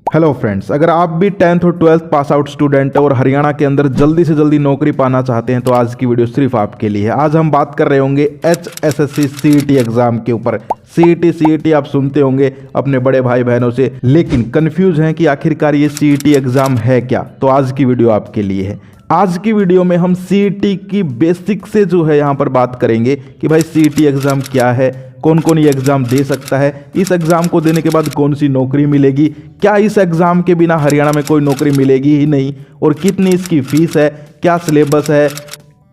Hello friends, अगर आप भी 10th और 12th पास आउट स्टूडेंट और हरियाणा के अंदर जल्दी से जल्दी नौकरी पाना चाहते हैं तो आज की वीडियो सिर्फ आपके लिए है। आज हम बात कर रहे होंगे HSSC CET एग्जाम के ऊपर। CET आप सुनते होंगे अपने बड़े भाई बहनों से, लेकिन कंफ्यूज हैं कि आखिरकार ये CET एग्जाम है क्या। तो आज की वीडियो आपके लिए है। आज की वीडियो में हम CET की बेसिक से जो है यहाँ पर बात करेंगे कि भाई CET एग्जाम क्या है, कौन कौन ये एग्जाम दे सकता है, इस एग्जाम को देने के बाद कौन सी नौकरी मिलेगी, क्या इस एग्जाम के बिना हरियाणा में कोई नौकरी मिलेगी ही नहीं, और कितनी इसकी फीस है, क्या सिलेबस है,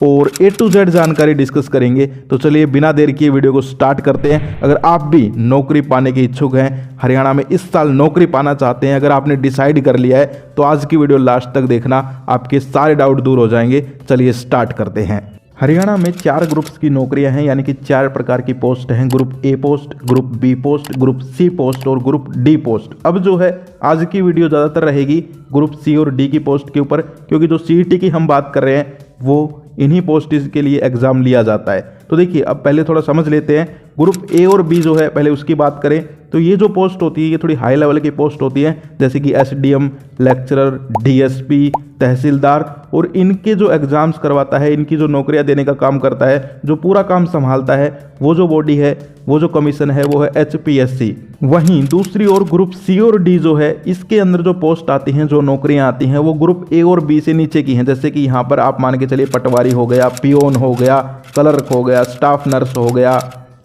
और A to Z जानकारी डिस्कस करेंगे। तो चलिए बिना देर किए वीडियो को स्टार्ट करते हैं। अगर आप भी नौकरी पाने के इच्छुक हैं, हरियाणा में इस साल नौकरी पाना चाहते हैं, अगर आपने डिसाइड कर लिया है तो आज की वीडियो लास्ट तक देखना, आपके सारे डाउट दूर हो जाएंगे। चलिए स्टार्ट करते हैं। हरियाणा में 4 ग्रुप्स की नौकरियां हैं, यानी कि 4 प्रकार की पोस्ट हैं। Group A post, group B post, group C post और ग्रुप D पोस्ट। अब जो है आज की वीडियो ज़्यादातर रहेगी ग्रुप C और D की पोस्ट के ऊपर, क्योंकि जो CET की हम बात कर रहे हैं वो इन्हीं पोस्ट के लिए एग्जाम लिया जाता है। तो देखिए अब पहले थोड़ा समझ लेते हैं। ग्रुप A और B जो है पहले उसकी बात करें तो ये जो पोस्ट होती है ये थोड़ी हाई लेवल की पोस्ट होती है, जैसे कि SDM, लेक्चरर, DSP, तहसीलदार, और इनके जो एग्जाम्स करवाता है, इनकी जो नौकरियां देने का काम करता है, जो पूरा काम संभालता है, वो जो बॉडी है, वो जो कमीशन है, वो है HPSC। वहीं दूसरी ओर ग्रुप C और D जो है, इसके अंदर जो पोस्ट आती हैं, जो नौकरियां आती हैं, वो ग्रुप A और B से नीचे की हैं। जैसे कि यहाँ पर आप मान के चलिए पटवारी हो गया, पियोन हो गया, क्लर्क हो गया, स्टाफ नर्स हो गया,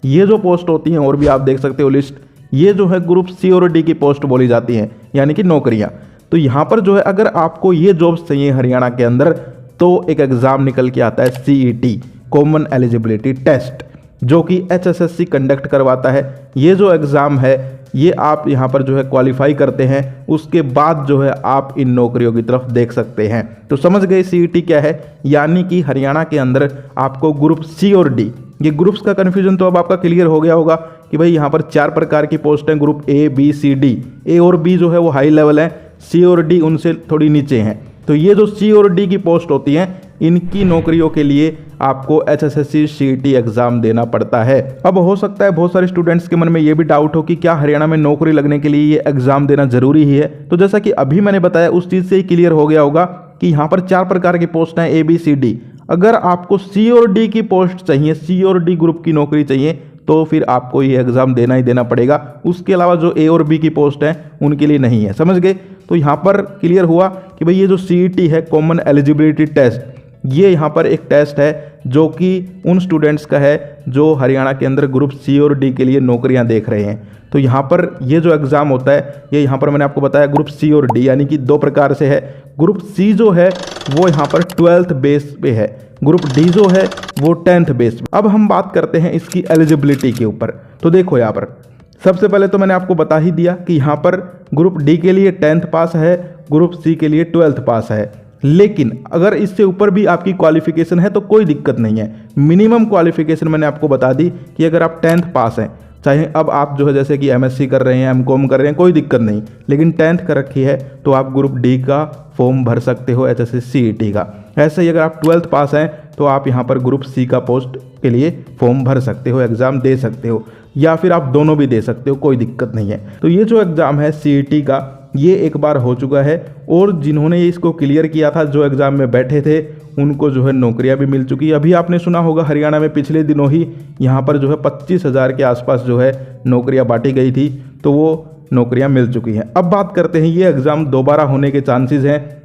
ये जो पोस्ट होती हैं, और भी आप देख सकते हो लिस्ट, ये जो है ग्रुप C और D की पोस्ट बोली जाती हैं, यानी कि नौकरियां। तो यहाँ पर जो है अगर आपको ये जॉब्स चाहिए हरियाणा के अंदर तो एक एग्ज़ाम निकल के आता है CET, कॉमन एलिजिबिलिटी टेस्ट, जो कि HSSC कंडक्ट करवाता है। ये जो एग्ज़ाम है ये आप यहाँ पर जो है क्वालिफाई करते हैं, उसके बाद जो है आप इन नौकरियों की तरफ देख सकते हैं। तो समझ गए CET क्या है, यानी कि हरियाणा के अंदर आपको ग्रुप C और D, ये ग्रुप्स का कन्फ्यूजन तो अब आपका क्लियर हो गया होगा कि भाई यहाँ पर 4 प्रकार की पोस्ट हैं। Group A, B, C, D। A और B जो है वो हाई लेवल है, C और D उनसे थोड़ी नीचे हैं। तो ये जो C और D की पोस्ट होती हैं, इनकी नौकरियों के लिए आपको HSSC CET एग्जाम देना पड़ता है। अब हो सकता है बहुत सारे स्टूडेंट्स के मन में ये भी डाउट हो कि क्या हरियाणा में नौकरी लगने के लिए ये एग्जाम देना जरूरी ही है। तो जैसा कि अभी मैंने बताया उस चीज़ से ही क्लियर हो गया होगा कि यहाँ पर 4 प्रकार की पोस्ट हैं, A, B, C, D। अगर आपको C और D की पोस्ट चाहिए, C और D ग्रुप की नौकरी चाहिए, तो फिर आपको ये एग्ज़ाम देना ही देना पड़ेगा। उसके अलावा जो A और B की पोस्ट हैं उनके लिए नहीं है। समझ गए? तो यहाँ पर क्लियर हुआ कि भाई ये जो CET है, कॉमन एलिजिबिलिटी टेस्ट, ये यहाँ पर एक टेस्ट है जो कि उन स्टूडेंट्स का है जो हरियाणा के अंदर ग्रुप C और D के लिए नौकरियाँ देख रहे हैं। तो यहाँ पर ये जो एग्ज़ाम होता है, ये यहाँ पर मैंने आपको बताया ग्रुप C और D, यानी कि 2 प्रकार से है। ग्रुप C जो है वो यहाँ पर 12th बेस पे है, ग्रुप D जो है वो 10th बेस पे। अब हम बात करते हैं इसकी एलिजिबिलिटी के ऊपर। तो देखो यहाँ पर सबसे पहले तो मैंने आपको बता ही दिया कि यहाँ पर ग्रुप D के लिए 10th पास है, ग्रुप C के लिए 12th पास है। लेकिन अगर इससे ऊपर भी आपकी क्वालिफिकेशन है तो कोई दिक्कत नहीं है। मिनिमम क्वालिफिकेशन मैंने आपको बता दी कि अगर आप 10th पास हैं, चाहे अब आप जो है जैसे कि MSc कर रहे हैं, MCOM कर रहे हैं, कोई दिक्कत नहीं, लेकिन 10th कर रखी है तो आप ग्रुप D का फॉर्म भर सकते हो, HSSC CET का। ऐसे ही अगर आप 12th पास हैं तो आप यहाँ पर ग्रुप C का पोस्ट के लिए फॉर्म भर सकते हो, एग्ज़ाम दे सकते हो, या फिर आप दोनों भी दे सकते हो, कोई दिक्कत नहीं है। तो ये जो एग्ज़ाम है CET का, ये एक बार हो चुका है, और जिन्होंने इसको क्लियर किया था, जो एग्ज़ाम में बैठे थे, उनको जो है नौकरियां भी मिल चुकी है। अभी आपने सुना होगा हरियाणा में पिछले दिनों ही यहाँ पर जो है 25,000 के आसपास जो है नौकरियां बांटी गई थी, तो वो नौकरियां मिल चुकी हैं। अब बात करते हैं, ये एग्ज़ाम दोबारा होने के चांसेस हैं।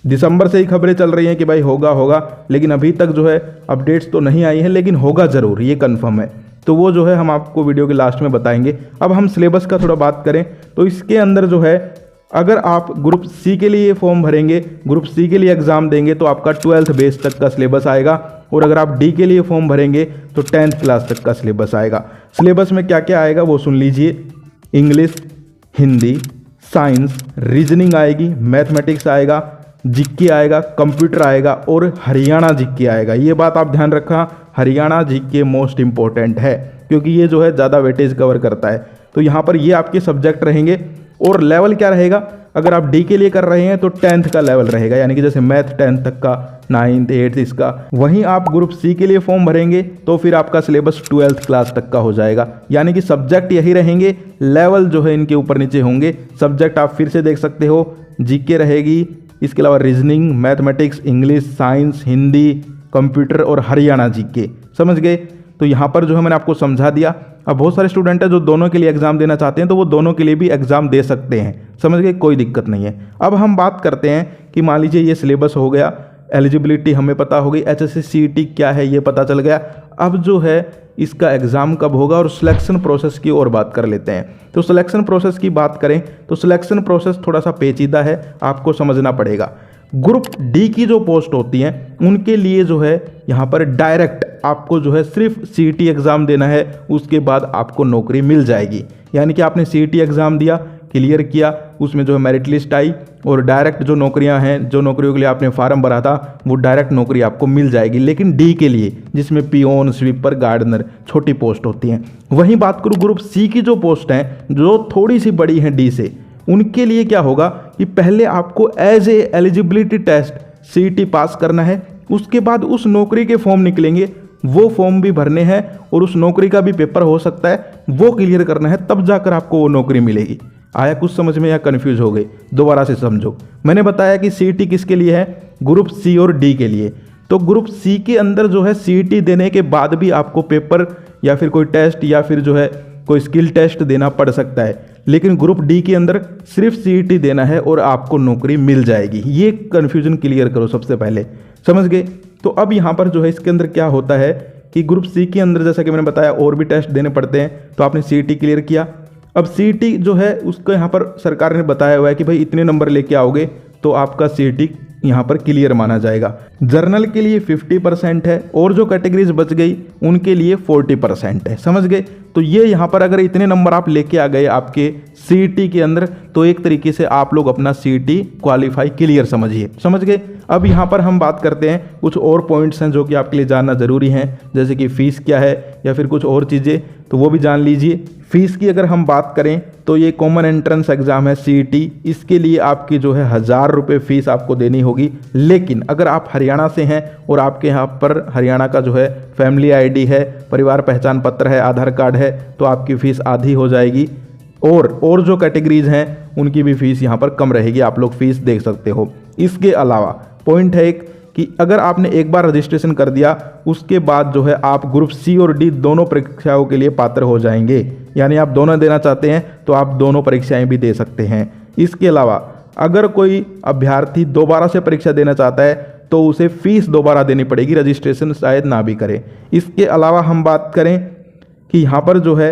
दिसंबर से ही खबरें चल रही हैं कि भाई होगा, लेकिन अभी तक जो है अपडेट्स तो नहीं आई हैं, लेकिन होगा ज़रूर, ये कन्फर्म है। तो वो जो है हम आपको वीडियो के लास्ट में बताएंगे। अब हम सिलेबस का थोड़ा बात करें तो इसके अंदर जो है अगर आप ग्रुप C के लिए फॉर्म भरेंगे, ग्रुप C के लिए एग्ज़ाम देंगे, तो आपका 12th बेस तक का सिलेबस आएगा, और अगर आप D के लिए फॉर्म भरेंगे तो 10th क्लास तक का सिलेबस आएगा। सिलेबस में क्या क्या आएगा वो सुन लीजिए। इंग्लिश, हिंदी, साइंस, रीजनिंग आएगी, मैथमेटिक्स आएगा, जीके आएगा, कंप्यूटर आएगा, और हरियाणा जीके आएगा। ये बात आप ध्यान रखना, हरियाणा जीके मोस्ट इंपॉर्टेंट है, क्योंकि ये जो है ज़्यादा वेटेज कवर करता है। तो यहाँ पर ये आपके सब्जेक्ट रहेंगे। और लेवल क्या रहेगा, अगर आप D के लिए कर रहे हैं तो 10th का लेवल रहेगा, यानी कि जैसे मैथ 10th तक का, 9th 8th इसका। वहीं आप ग्रुप सी के लिए फॉर्म भरेंगे तो फिर आपका सिलेबस 12th क्लास तक का हो जाएगा, यानी कि सब्जेक्ट यही रहेंगे, लेवल जो है इनके ऊपर नीचे होंगे। सब्जेक्ट आप फिर से देख सकते हो, जीके रहेगी, इसके अलावा reasoning, mathematics, English, science, Hindi, computer और हरियाणा जीके। समझ गए? तो यहाँ पर जो है मैंने आपको समझा दिया। अब बहुत सारे स्टूडेंट हैं जो दोनों के लिए एग्जाम देना चाहते हैं, तो वो दोनों के लिए भी एग्जाम दे सकते हैं। समझ गए? कोई दिक्कत नहीं है। अब हम बात करते हैं कि मान लीजिए ये सिलेबस हो गया, एलिजिबिलिटी हमें पता हो गई, HSC CET क्या है ये पता चल गया। अब जो है इसका एग्ज़ाम कब होगा और सिलेक्शन प्रोसेस की और बात कर लेते हैं। तो सिलेक्शन प्रोसेस की बात करें तो सिलेक्शन प्रोसेस थोड़ा सा पेचीदा है, आपको समझना पड़ेगा। ग्रुप डी की जो पोस्ट होती हैं उनके लिए जो है यहाँ पर डायरेक्ट आपको जो है सिर्फ CET एग्ज़ाम देना है, उसके बाद आपको नौकरी मिल जाएगी। यानी कि आपने CET एग्ज़ाम दिया, क्लियर किया, उसमें जो है मेरिट लिस्ट आई और डायरेक्ट जो नौकरियां हैं, जो नौकरियों के लिए आपने फार्म भरा था, वो डायरेक्ट नौकरी आपको मिल जाएगी। लेकिन डी के लिए, जिसमें पियोन, स्वीपर, गार्डनर छोटी पोस्ट होती हैं। वहीं बात करूँ ग्रुप सी की जो पोस्ट हैं जो थोड़ी सी बड़ी हैं डी से, उनके लिए क्या होगा कि पहले आपको as a eligibility test CET pass करना है, उसके बाद उस नौकरी के फॉर्म निकलेंगे, वो फॉर्म भी भरने हैं और उस नौकरी का भी पेपर हो सकता है, वो क्लियर करना है, तब जाकर आपको वो नौकरी मिलेगी। आया कुछ समझ में या कंफ्यूज हो गए? दोबारा से समझो। मैंने बताया कि CET किसके लिए है? ग्रुप सी और डी के लिए। तो ग्रुप सी के अंदर जो है CET देने के बाद भी आपको पेपर या फिर कोई टेस्ट या फिर जो है कोई स्किल टेस्ट देना पड़ सकता है, लेकिन ग्रुप डी के अंदर सिर्फ CET देना है और आपको नौकरी मिल जाएगी। ये कन्फ्यूजन क्लियर करो सबसे पहले। समझ गए? तो अब यहाँ पर जो है इसके अंदर क्या होता है कि ग्रुप सी के अंदर जैसा कि मैंने बताया और भी टेस्ट देने पड़ते हैं। तो आपने CET क्लियर किया, अब CET जो है उसको यहाँ पर सरकार ने बताया हुआ है कि भाई इतने नंबर लेके आओगे तो आपका CET यहाँ पर क्लियर माना जाएगा। जर्नल के लिए 50% है और जो कैटेगरीज बच गई उनके लिए 40% है। समझ गए? तो ये यहाँ पर अगर इतने नंबर आप लेके आ गए आपके CET के अंदर, तो एक तरीके से आप लोग अपना CET क्वालिफाई क्लियर समझिए। समझ गए? अब यहाँ पर हम बात करते हैं कुछ और पॉइंट्स हैं जो कि आपके लिए जानना ज़रूरी हैं, जैसे कि फ़ीस क्या है या फिर कुछ और चीज़ें, तो वो भी जान लीजिए। फ़ीस की अगर हम बात करें तो ये कॉमन एंट्रेंस एग्ज़ाम है CET, इसके लिए आपकी जो है 1000 रुपये फ़ीस आपको देनी होगी। लेकिन अगर आप हरियाणा से हैं और आपके यहाँ पर हरियाणा का जो है फैमिली ID है, परिवार पहचान पत्र है, आधार कार्ड है, तो आपकी फ़ीस आधी हो जाएगी। और जो कैटेगरीज हैं उनकी भी फ़ीस यहाँ पर कम रहेगी, आप लोग फ़ीस देख सकते हो। इसके अलावा पॉइंट है एक कि अगर आपने एक बार रजिस्ट्रेशन कर दिया, उसके बाद जो है आप ग्रुप सी और डी दोनों परीक्षाओं के लिए पात्र हो जाएंगे। यानी आप दोनों देना चाहते हैं तो आप दोनों परीक्षाएं भी दे सकते हैं। इसके अलावा अगर कोई अभ्यर्थी दोबारा से परीक्षा देना चाहता है तो उसे फ़ीस दोबारा देनी पड़ेगी, रजिस्ट्रेशन शायद ना भी करे। इसके अलावा हम बात करें कि यहाँ पर जो है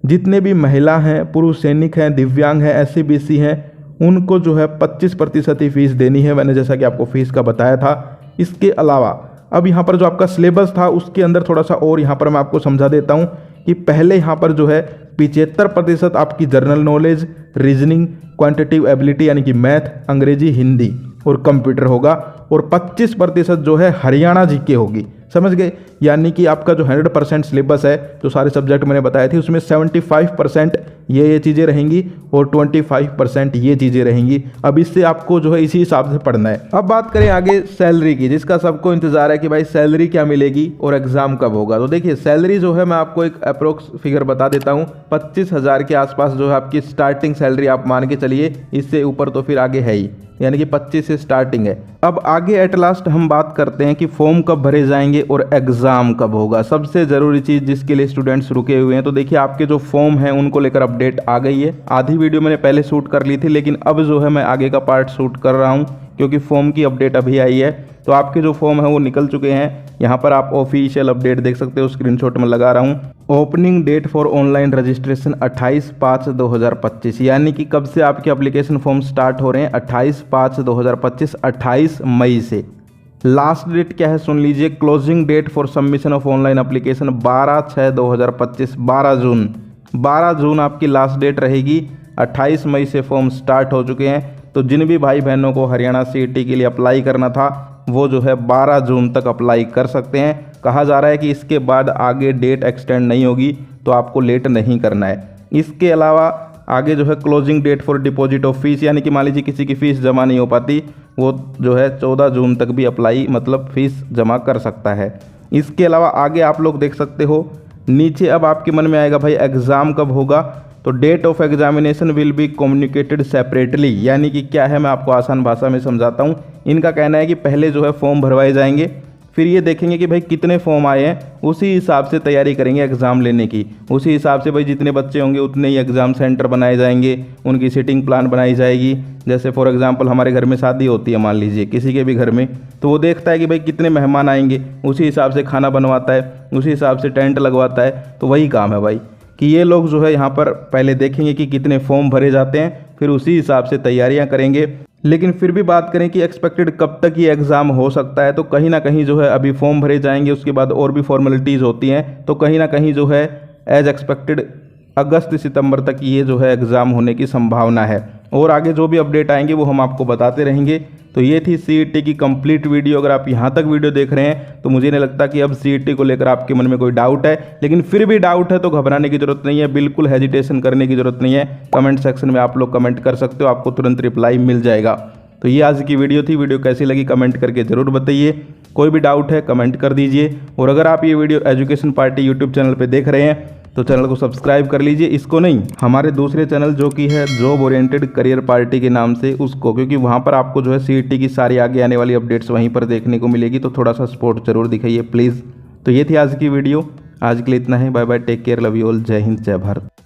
जितने भी महिला हैं, पुरुष सैनिक हैं, दिव्यांग हैं, SC BC हैं, उनको जो है 25% ही फीस देनी है। मैंने जैसा कि आपको फ़ीस का बताया था। इसके अलावा अब यहाँ पर जो आपका सिलेबस था उसके अंदर थोड़ा सा और यहाँ पर मैं आपको समझा देता हूँ कि पहले यहाँ पर जो है 75% आपकी general knowledge, reasoning, quantitative ability यानी कि मैथ, अंग्रेजी, हिंदी और कंप्यूटर होगा और 25% जो है हरियाणा जीके होगी। समझ गए? यानी कि आपका जो 100% सिलेबस है, जो सारे सब्जेक्ट मैंने बताए थे, उसमें 75% ये चीज़ें रहेंगी और 25% ये चीज़ें रहेंगी। अब इससे आपको जो है इसी हिसाब से पढ़ना है। अब बात करें आगे सैलरी की, जिसका सबको इंतजार है कि भाई सैलरी क्या मिलेगी और एग्जाम कब होगा। तो देखिए सैलरी जो है मैं आपको एक अप्रोक्स फिगर बता देता हूँ, 25,000 के आसपास जो है आपकी स्टार्टिंग सैलरी आप मान के चलिए। इससे ऊपर तो फिर आगे है ही, यानी कि 25 से स्टार्टिंग है। अब आगे एट लास्ट हम बात करते हैं कि फॉर्म कब भरे जाएंगे और एग्ज़ाम कब होगा। सबसे ज़रूरी चीज़ जिसके लिए स्टूडेंट्स रुके हुए हैं, तो देखिए आपके जो फॉर्म हैं उनको लेकर अपडेट आ गई है। आधी वीडियो मैंने पहले शूट कर ली थी, लेकिन अब जो है मैं आगे का पार्ट शूट कर रहा हूँ क्योंकि फॉर्म की अपडेट अभी आई है। तो आपके जो फॉर्म है वो निकल चुके हैं। यहाँ पर आप ऑफिशियल अपडेट देख सकते हो, स्क्रीनशॉट में लगा रहा हूँ। Opening date for online registration 28/5/2025, यानी कि कब से आपके एप्लीकेशन फॉर्म स्टार्ट हो रहे हैं? 28/5/2025, 28 मई से। लास्ट डेट क्या है सुन लीजिए, closing date for submission of online application 12/6/2025, 12 जून आपकी लास्ट डेट रहेगी। 28 मई से फॉर्म स्टार्ट हो चुके हैं। तो जिन भी भाई बहनों को हरियाणा CET के लिए अप्लाई करना था वो जो है 12 जून तक अप्लाई कर सकते हैं। कहा जा रहा है कि इसके बाद आगे डेट एक्सटेंड नहीं होगी, तो आपको लेट नहीं करना है। इसके अलावा आगे जो है closing date for deposit of fees, यानी कि मान लीजिए किसी की फ़ीस जमा नहीं हो पाती, वो जो है 14 जून तक भी अप्लाई मतलब फ़ीस जमा कर सकता है। इसके अलावा आगे आप लोग देख सकते हो नीचे, अब आपके मन में आएगा भाई एग्ज़ाम कब होगा, तो date of examination will be communicated separately, यानी कि क्या है मैं आपको आसान भाषा में समझाता हूँ। इनका कहना है कि पहले जो है फॉर्म भरवाए जाएंगे, फिर ये देखेंगे कि भाई कितने फॉर्म आए हैं, उसी हिसाब से तैयारी करेंगे एग्ज़ाम लेने की। उसी हिसाब से भाई जितने बच्चे होंगे उतने ही एग्ज़ाम सेंटर बनाए जाएंगे, उनकी सीटिंग प्लान बनाई जाएगी। जैसे फॉर एग्जांपल हमारे घर में शादी होती है मान लीजिए किसी के भी घर में, तो वो देखता है कि भाई कितने मेहमान आएंगे, उसी हिसाब से खाना बनवाता है, उसी हिसाब से टेंट लगवाता है। तो वही काम है भाई कि ये लोग जो है यहाँ पर पहले देखेंगे कि कितने फॉर्म भरे जाते हैं, फिर उसी हिसाब से तैयारियाँ करेंगे। लेकिन फिर भी बात करें कि एक्सपेक्टेड कब तक ये एग्ज़ाम हो सकता है, तो कहीं ना कहीं जो है अभी फॉर्म भरे जाएंगे, उसके बाद और भी फॉर्मेलिटीज़ होती हैं, तो कहीं ना कहीं जो है एज एक्सपेक्टेड अगस्त सितंबर तक ये जो है एग्ज़ाम होने की संभावना है। और आगे जो भी अपडेट आएंगे वो हम आपको बताते रहेंगे। तो ये थी सीईटी की कंप्लीट वीडियो। अगर आप यहाँ तक वीडियो देख रहे हैं तो मुझे नहीं लगता कि अब सीईटी को लेकर आपके मन में कोई डाउट है, लेकिन फिर भी डाउट है तो घबराने की ज़रूरत नहीं है, बिल्कुल हेजिटेशन करने की ज़रूरत नहीं है। कमेंट सेक्शन में आप लोग कमेंट कर सकते हो, आपको तुरंत रिप्लाई मिल जाएगा। तो ये आज की वीडियो थी। वीडियो कैसी लगी कमेंट करके ज़रूर बताइए। कोई भी डाउट है कमेंट कर दीजिए। और अगर आप ये video education party YouTube channel पे देख रहे हैं तो चैनल को सब्सक्राइब कर लीजिए, इसको नहीं, हमारे दूसरे चैनल जो कि है जॉब ओरिएंटेड करियर पार्टी के नाम से, उसको, क्योंकि वहाँ पर आपको जो है सीईटी की सारी आगे आने वाली अपडेट्स वहीं पर देखने को मिलेगी। तो थोड़ा सा सपोर्ट जरूर दिखाइए प्लीज़। तो ये थी आज की वीडियो। आज के लिए इतना ही। Bye bye, take care, love you all, जय हिंद, जय भारत।